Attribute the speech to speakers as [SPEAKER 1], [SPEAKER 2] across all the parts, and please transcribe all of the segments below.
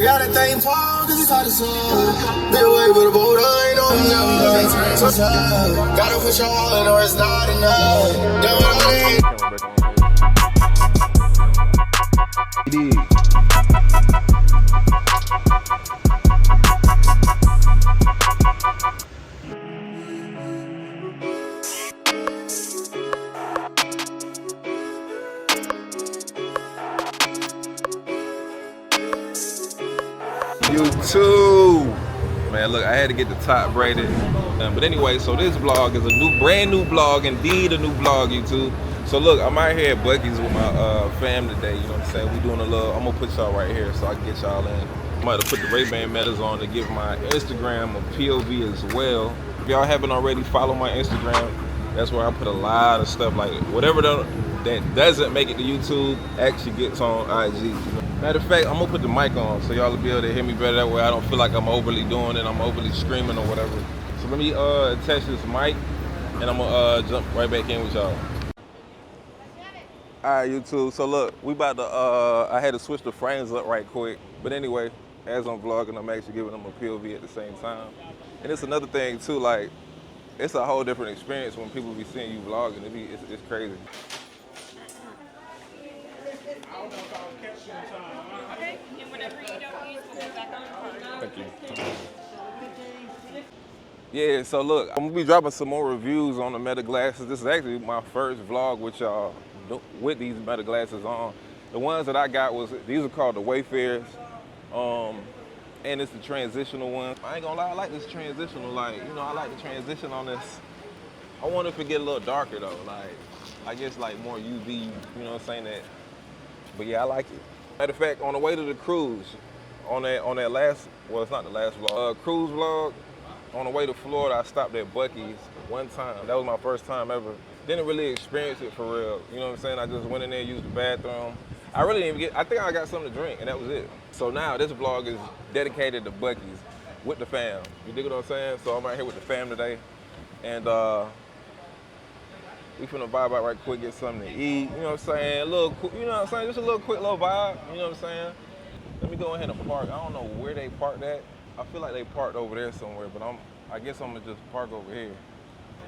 [SPEAKER 1] got a thing for cause it's hard to solve. Been away with a boat, I ain't on nothing. So tough. Gotta push your wallet or it's not enough. Done what I need.
[SPEAKER 2] YouTube, man, look, I had to get the top braided. But anyway, so this vlog is a brand new vlog, indeed a new vlog, YouTube. So look, I'm out here at Buc-ee's with my fam today. You know what I'm saying? We doing a little. I'm gonna put y'all right here so I can get y'all in. I'm about to put the RayBan medals on to give my Instagram a POV as well. If y'all haven't already, follow my Instagram. That's where I put a lot of stuff, like whatever that doesn't make it to YouTube actually gets on IG. You know? Matter of fact, I'm gonna put the mic on so y'all will be able to hear me better. That way I don't feel like I'm overly doing it, I'm overly screaming or whatever. So let me attach this mic and I'm gonna jump right back in with y'all. All right, YouTube, so look, we about to, I had to switch the frames up right quick. But anyway, as I'm vlogging, I'm actually giving them a POV at the same time. And it's another thing too, like, it's a whole different experience when people be seeing you vlogging. It's crazy.
[SPEAKER 3] Okay, and whatever you don't use, we'll put back on.
[SPEAKER 2] Thank you. Yeah, so look, I'm gonna be dropping some more reviews on the Meta glasses. This is actually my first vlog with y'all with these Meta glasses on. The ones that I got these are called the Wayfarers. And it's the transitional one. I ain't gonna lie, I like this transitional, like, you know, I like the transition on this. I want it to get a little darker though, like, I guess like more UV, you know what I'm saying, that. But yeah, I like it. Matter of fact, on the way to the cruise, on that last, well, it's not the last vlog, cruise vlog, on the way to Florida, I stopped at Buc-ee's one time. That was my first time ever. Didn't really experience it for real, you know what I'm saying? I just went in there, used the bathroom. I really didn't even I think I got something to drink, and that was it. So now this vlog is dedicated to Buc-ee's with the fam. You dig what I'm saying? So I'm out here with the fam today, and we finna vibe out right quick, get something to eat. You know what I'm saying? You know what I'm saying? Just a little quick little vibe. You know what I'm saying? Let me go ahead and park. I don't know where they parked at. I feel like they parked over there somewhere, but I guess I'm gonna just park over here.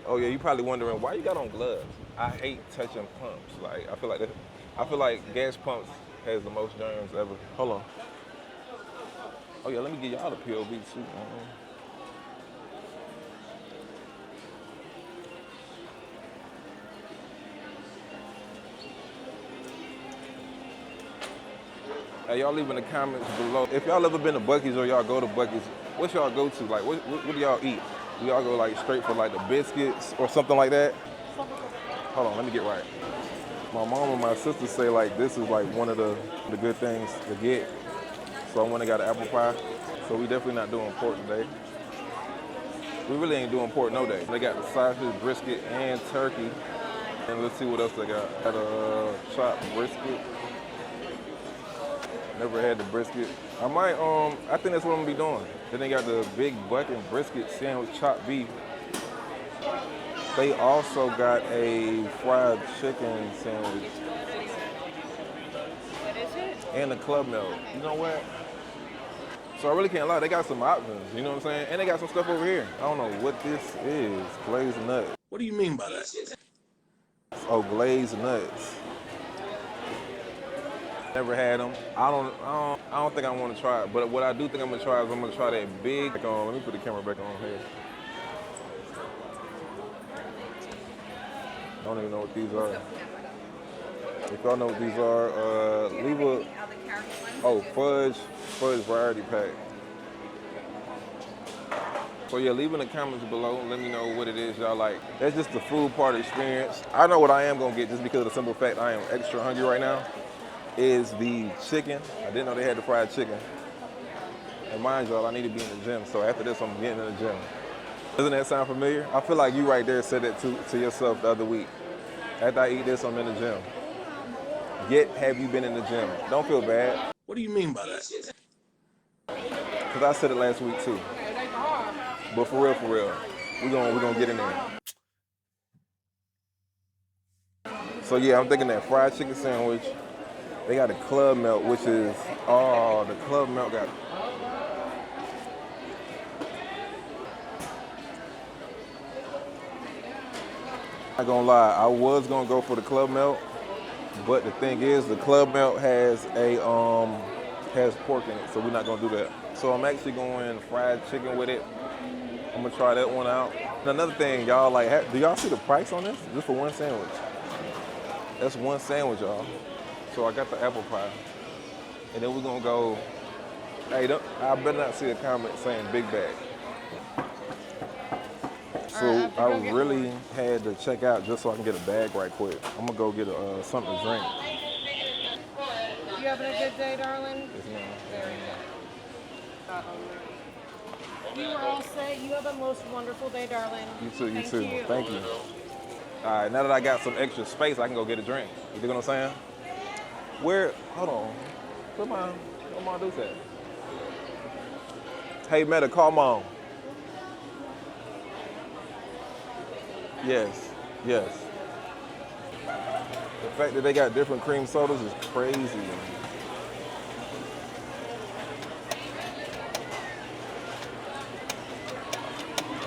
[SPEAKER 2] Oh yeah, you probably wondering why you got on gloves. I hate touching pumps. Like I feel like gas pumps has the most germs ever. Hold on. Oh yeah, let me give y'all the POV too. Hey, y'all leave in the comments below. If y'all ever been to Buc-ee's or y'all go to Buc-ee's, what's y'all go to? Like, what do y'all eat? Do y'all go like straight for like the biscuits or something like that? Hold on, let me get right. My mom and my sister say like this is like one of the good things to get. So I went and got an apple pie. So we definitely not doing pork today. We really ain't doing pork no day. They got the sausage, brisket, and turkey. And let's see what else they got. Got a chopped brisket. Never had the brisket. I think that's what I'm gonna be doing. Then they got the big bucket brisket sandwich, chopped beef. They also got a fried chicken sandwich.
[SPEAKER 3] What is it?
[SPEAKER 2] And a club milk. You know what? So I really can't lie, they got some options, you know what I'm saying? And they got some stuff over here. I don't know what this is. Glazed nuts.
[SPEAKER 1] What do you mean by that?
[SPEAKER 2] Oh, glazed nuts. Never had them. I don't think I want to try it. But what I do think I'm gonna try is I'm gonna try that big. Let me put the camera back on here. I don't even know what these are. If y'all know what these are, leave a fudge variety pack. So yeah, leave in the comments below. Let me know what it is y'all like. That's just the food part experience. I know what I am gonna get just because of the simple fact I am extra hungry right now. Is the chicken. I didn't know they had the fried chicken. And mind y'all, I need to be in the gym, so after this, I'm getting in the gym. Doesn't that sound familiar? I feel like you right there said that to yourself the other week. After I eat this, I'm in the gym. Have you been in the gym? Don't feel bad.
[SPEAKER 1] What do you mean by that?
[SPEAKER 2] Because I said it last week too. But for real, we're gonna get in there. So yeah, I'm thinking that fried chicken sandwich They got a club milk, which is, oh, the club milk got, not gonna lie, I was gonna go for the club milk, but the thing is, the club milk has has pork in it, so we're not gonna do that. So I'm actually going fried chicken with it. I'm gonna try that one out. And another thing, y'all, like, do y'all see the price on this? Just for one sandwich. That's one sandwich, y'all. So I got the apple pie, and then we're gonna go. Hey, I better not see a comment saying big bag. So I really had to check out just so I can get a bag right quick. I'm gonna go get something to drink.
[SPEAKER 3] You having a good day, darling?
[SPEAKER 2] Yes, ma'am.
[SPEAKER 3] Very good. You are all set. You have a most wonderful day, darling.
[SPEAKER 2] You too, you
[SPEAKER 3] Thank
[SPEAKER 2] too.
[SPEAKER 3] you.
[SPEAKER 2] Thank you. All right, now that I got some extra space, I can go get a drink. You dig what I'm saying? Hold on. Where my dude at? Hey, Meta, call mom. Yes. The fact that they got different cream sodas is crazy.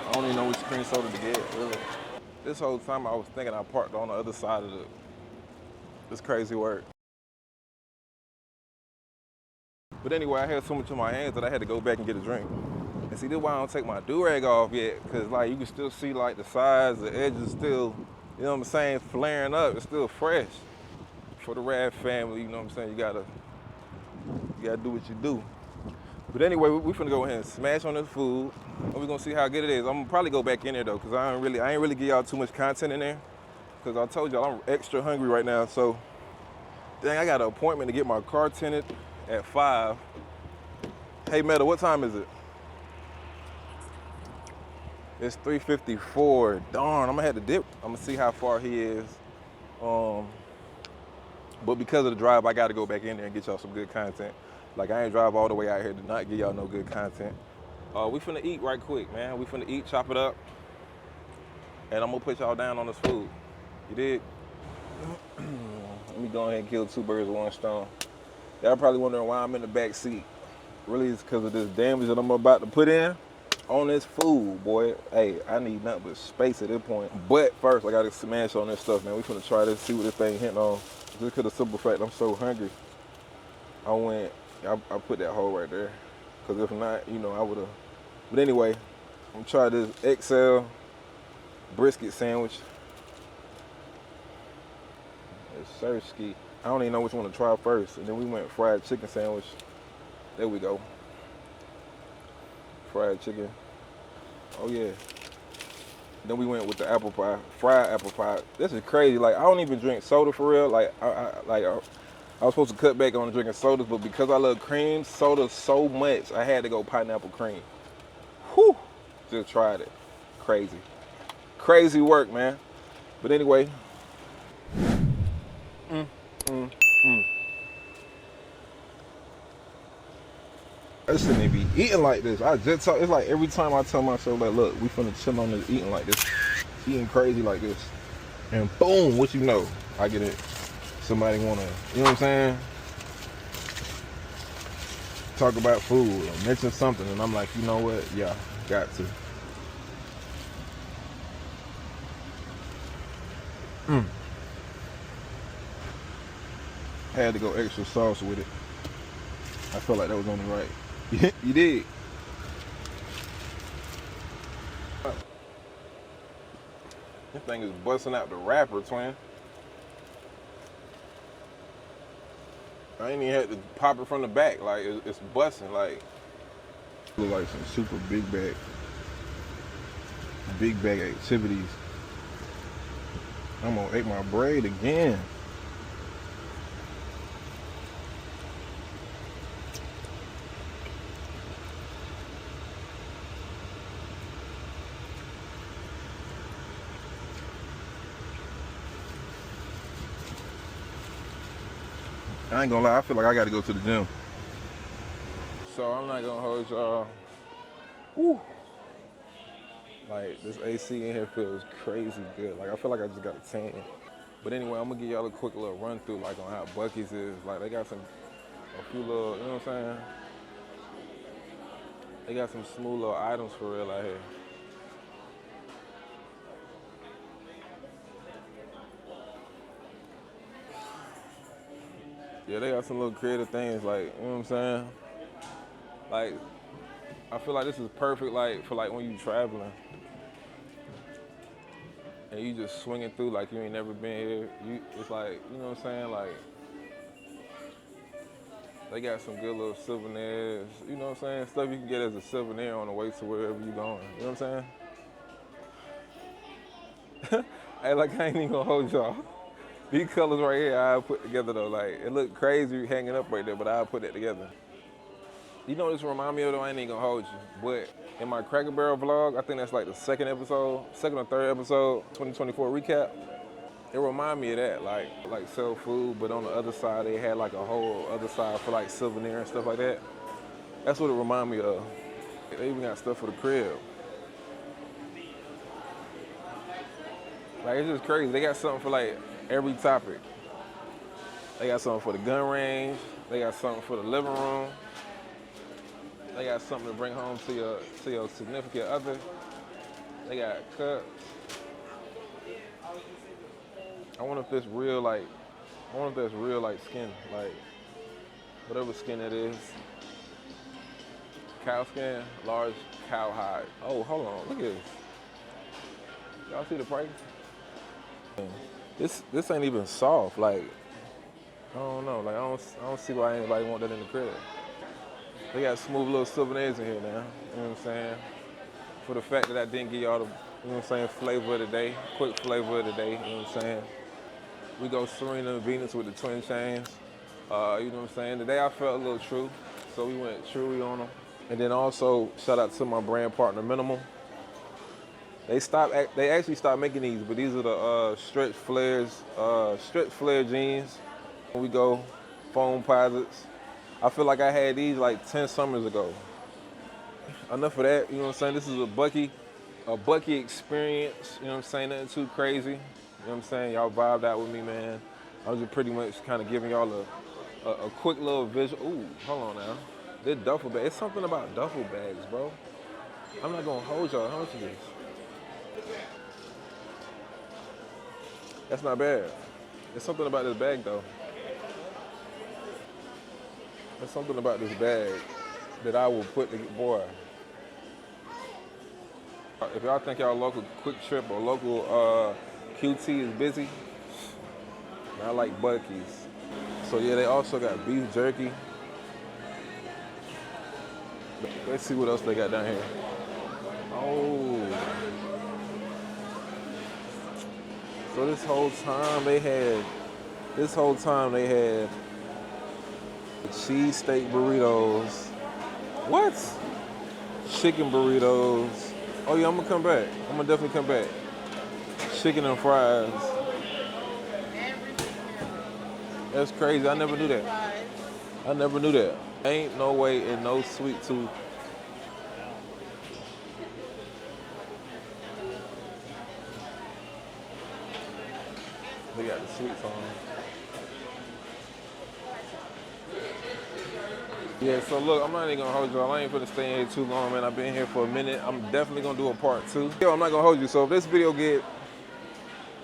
[SPEAKER 2] I don't even know which cream soda to get, really. This whole time I was thinking I parked on the other side of this crazy work. But anyway, I had so much in my hands that I had to go back and get a drink. And see, this is why I don't take my do-rag off yet, because like you can still see like the sides, the edges still, you know what I'm saying, flaring up. It's still fresh. For the Rad family, you know what I'm saying, you gotta do what you do. But anyway, we finna go ahead and smash on this food, and we're gonna see how good it is. I'm gonna probably go back in there though, because I ain't really give y'all too much content in there, because I told y'all I'm extra hungry right now. So, dang, I got an appointment to get my car tinted at 5. Hey Meta, what time is it? It's 3:54. Darn, I'm gonna have to dip. I'm gonna see how far he is. But because of the drive, I gotta go back in there and get y'all some good content. Like, I ain't drive all the way out here to not give y'all no good content. We finna eat right quick, man. We finna eat, chop it up, and I'm gonna put y'all down on this food. You dig? Let me go ahead and kill 2 birds with 1 stone. Y'all probably wondering why I'm in the back seat. Really, it's because of this damage that I'm about to put in on this food, boy. Hey, I need nothing but space at this point. But first, I gotta smash on this stuff, man. We finna try this, see what this thing hitting on. Just because of the simple fact I'm so hungry. I put that hole right there. Because if not, you know, I would've. But anyway, I'm gonna try this XL brisket sandwich. It's Sirski. I don't even know which one to try first. And then we went fried chicken sandwich. There we go. Fried chicken. Oh yeah. Then we went with the apple pie, fried apple pie. This is crazy. Like, I don't even drink soda for real. Like, I was supposed to cut back on drinking sodas, but because I love cream soda so much, I had to go pineapple cream. Whew. Just tried it. Crazy. Crazy work, man. But anyway. I shouldn't even be eating like this. It's like every time I tell myself, like, look, we finna chill on this eating like this, eating crazy like this, and boom, what you know, I get it. Somebody wanna, you know what I'm saying? Talk about food or mention something, and I'm like, you know what? Yeah, got to. Had to go extra sauce with it. I felt like that was only right. You did. This thing is busting out the wrapper, twin. I ain't even had to pop it from the back. Like, it's busting. Like, look like some super big bag activities. I'm gonna eat my braid again. I ain't gonna lie, I feel like I gotta go to the gym. So I'm not gonna hold y'all. Woo. Like, this AC in here feels crazy good. Like, I feel like I just got a tan. But anyway, I'm gonna give y'all a quick little run through like on how Buc-ee's is. Like they got a few little, you know what I'm saying? They got some smooth little items for real out here. Yeah, they got some little creative things like, you know what I'm saying? Like, I feel like this is perfect like for like when you traveling. And you just swinging through like you ain't never been here. It's like, you know what I'm saying? Like, they got some good little souvenirs, you know what I'm saying? Stuff you can get as a souvenir on the way to wherever you going, you know what I'm saying? Hey, like I ain't even gonna hold y'all. These colors right here, I put together though. Like, it look crazy hanging up right there, but I'll put that together. You know what this remind me of though? I ain't even gonna hold you. But in my Cracker Barrel vlog, I think that's like the second or third episode, 2024 recap. It remind me of that, like sell food, but on the other side they had like a whole other side for like souvenir and stuff like that. That's what it remind me of. They even got stuff for the crib. Like, it's just crazy. They got something for like every topic. They got something for the gun range. They got something for the living room. They got something to bring home to your significant other. They got cups. I wonder if that's real like skin, like whatever skin it is. Cow skin, large cow hide. Oh, hold on, look at this. Y'all see the price? This ain't even soft. Like, I don't know. Like, I don't see why anybody want that in the crib. They got smooth little souvenirs in here now. You know what I'm saying? For the fact that I didn't give y'all the, you know what I'm saying, flavor of the day, quick flavor of the day. You know what I'm saying? We go Serena and Venus with the twin chains. You know what I'm saying? Today I felt a little true, so we went truly on them. And then also shout out to my brand partner Minimal. They actually stopped making these, but these are the stretch flare jeans. We go foam posits. I feel like I had these like 10 summers ago. Enough of that, you know what I'm saying? This is a Buc-ee experience, you know what I'm saying? Nothing too crazy. You know what I'm saying? Y'all vibed out with me, man. I was just pretty much kind of giving y'all a quick little visual. Ooh, hold on now. This duffel bag, it's something about duffel bags, bro. I'm not gonna hold y'all. How much is this? That's not bad. There's something about this bag though. There's something about this bag that I will put the boy. If y'all think y'all local Quick Trip or local QT is busy, I like Buc-ee's. So yeah, they also got beef jerky. Let's see what else they got down here. Oh. So this whole time they had cheesesteak burritos. What? Chicken burritos. Oh yeah, I'm gonna come back. I'm gonna definitely come back. Chicken and fries. That's crazy. I never knew that. I never knew that. Ain't no way in no sweet tooth. They got the sweets on. Yeah, so look, I'm not even gonna hold y'all. I ain't gonna stay in here too long, man. I've been here for a minute. I'm definitely gonna do a part 2. Yo, I'm not gonna hold you. So if this video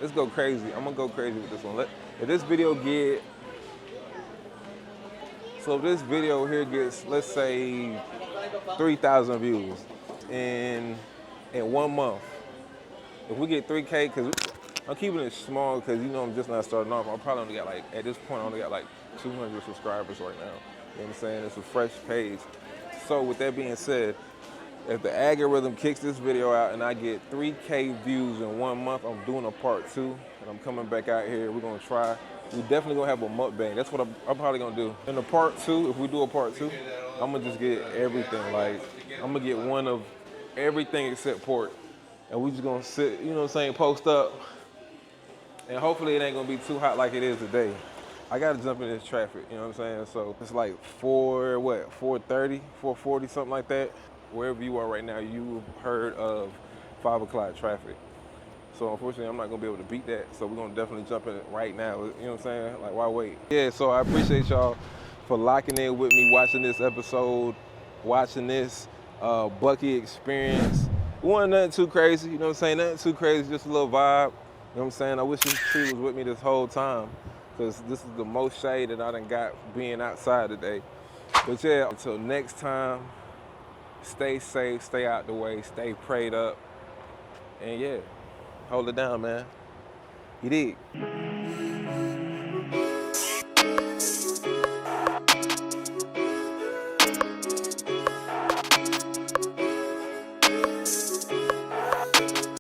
[SPEAKER 2] let's go crazy. I'm gonna go crazy with this one. If this video gets, let's say, 3,000 views in 1 month. If we get 3K, because I'm keeping it small because, you know, I'm just not starting off. I probably only got like, at this point, I only got like 200 subscribers right now. You know what I'm saying? It's a fresh page. So with that being said, if the algorithm kicks this video out and I get 3K views in 1 month, I'm doing a part 2 and I'm coming back out here. We're gonna try. We definitely gonna have a mukbang. That's what I'm probably gonna do. In the part 2, if we do a part 2, I'm gonna just get everything. Like, I'm gonna get one of everything except pork. And we just gonna sit, you know what I'm saying, post up. And hopefully it ain't gonna be too hot like it is today. I gotta jump in this traffic, you know what I'm saying? So it's like 4:30, 4:40, something like that. Wherever you are right now, you've heard of 5 o'clock traffic. So unfortunately, I'm not gonna be able to beat that. So we're gonna definitely jump in it right now. You know what I'm saying? Like, why wait? Yeah, so I appreciate y'all for locking in with me, watching this episode, watching this Buc-ee experience. It wasn't nothing too crazy, you know what I'm saying? Nothing too crazy, just a little vibe. You know what I'm saying? I wish this tree was with me this whole time, because this is the most shade that I done got being outside today. But yeah, until next time, stay safe, stay out the way, stay prayed up, and yeah, hold it down, man. You dig?